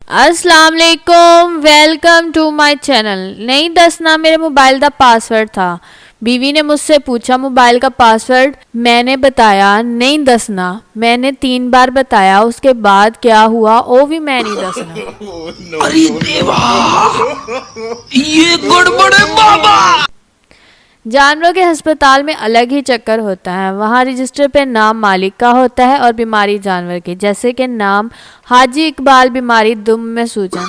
अस्सलाम वालेकुम, welcome to my channel. नहीं दसना मेरे मोबाइल का पासवर्ड था। बीवी ने मुझसे पूछा मोबाइल का पासवर्ड, मैंने बताया नहीं दसना। मैंने 3 बार बताया, उसके बाद क्या हुआ वो भी मैं नहीं दसना। अरे देवा, ये गड़बड़ है बाबा। जानवरों के अस्पताल में अलग ही चक्कर होता है। वहाँ रजिस्टर पे नाम मालिक का होता है और बीमारी जानवर की। जैसे कि नाम हाजी इकबाल, बीमारी दुम में सूजन।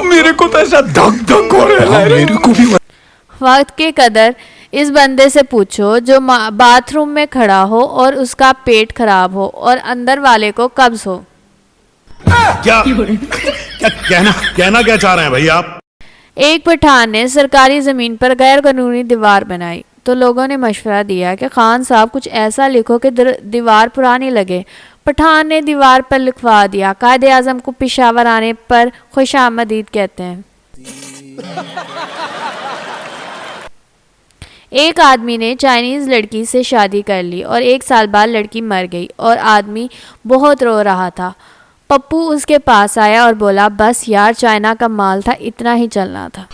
मेरे को तो ऐसा धक धक हो रहा है। मेरे को भी। वक्त की कदर इस बंदे से पूछो जो बाथरूम में खड़ा हो और उसका पेट खराब हो और अंदर वाले को कब्ज हो। क्या कहना क्या चाह रहे हैं भाई आप? एक पठान ने सरकारी ज़मीन पर गैर कानूनी दीवार बनाई तो लोगों ने मशवरा दिया कि खान साहब कुछ ऐसा लिखो कि दीवार पुरानी लगे। पठान ने दीवार पर लिखवा दिया, कायदे आज़म को पेशावर आने पर खुशामदीद कहते हैं। एक आदमी ने चाइनीज़ लड़की से शादी कर ली और 1 साल बाद लड़की मर गई और आदमी बहुत रो रहा था। पप्पू उसके पास आया और बोला, बस यार चाइना का माल था, इतना ही चलना था।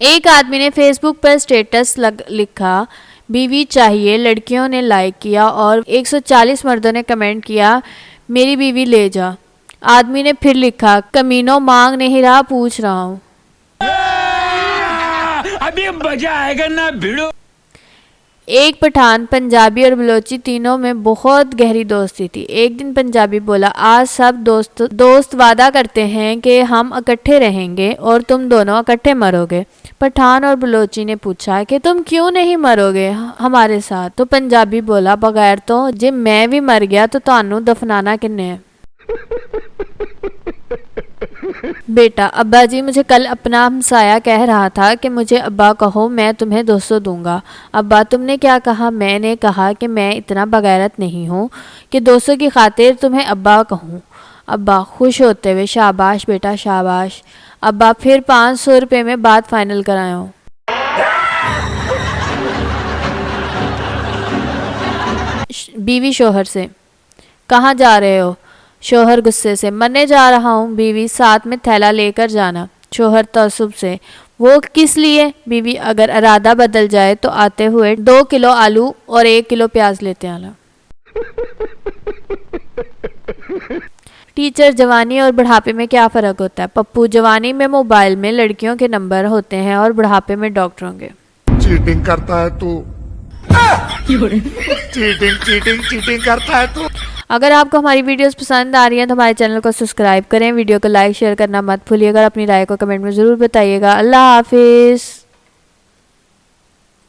एक आदमी ने फेसबुक पर स्टेटस लिखा, बीवी चाहिए। लड़कियों ने लाइक किया और 140 मर्दों ने कमेंट किया, मेरी बीवी ले जा। आदमी ने फिर लिखा, कमीनों मांग नहीं रहा, पूछ रहा हूँ। अभी मजा आएगा ना भिड़ो। एक पठान, पंजाबी और बलोची तीनों में बहुत गहरी दोस्ती थी। एक दिन पंजाबी बोला, आज सब दोस्त वादा करते हैं कि हम इकट्ठे रहेंगे और तुम दोनों इकट्ठे मरोगे। पठान और बलोची ने पूछा कि तुम क्यों नहीं मरोगे हमारे साथ? तो पंजाबी बोला, बगैर तो जे मैं भी मर गया तो तानू दफनाना किन्ने है? बेटा, अब्बा जी मुझे कल अपना हमसाया कह रहा था कि मुझे अब्बा कहो, मैं तुम्हें 200 दूंगा। अब्बा तुमने क्या कहा? मैंने कहा कि मैं इतना बगैरत नहीं हूँ कि 200 की खातिर तुम्हें अब्बा कहूँ। अब्बा खुश होते हुए, शाबाश बेटा शाबाश। अब्बा फिर 500 रुपये में बात फाइनल कराओ। बीवी शोहर से, कहाँ जा रहे हो? शोहर गुस्से से, मरने जा रहा हूँ। बीवी, साथ में थैला लेकर जाना। शोहर तअस्सुब से, वो किस लिए? बीवी, अगर इरादा बदल जाए तो आते हुए 2 किलो आलू और 1 किलो प्याज लेते आना। टीचर, जवानी और बुढ़ापे में क्या फ़र्क होता है? पप्पू, जवानी में मोबाइल में लड़कियों के नंबर होते हैं और बुढ़ापे में डॉक्टरों के। चीटिंग करता है तू। चीटिंग करता है तू। अगर आपको हमारी वीडियोस पसंद आ रही हैं तो हमारे चैनल को सब्सक्राइब करें। वीडियो को लाइक शेयर करना मत भूलिएगा। अपनी राय को कमेंट में ज़रूर बताइएगा। अल्लाह हाफिज़।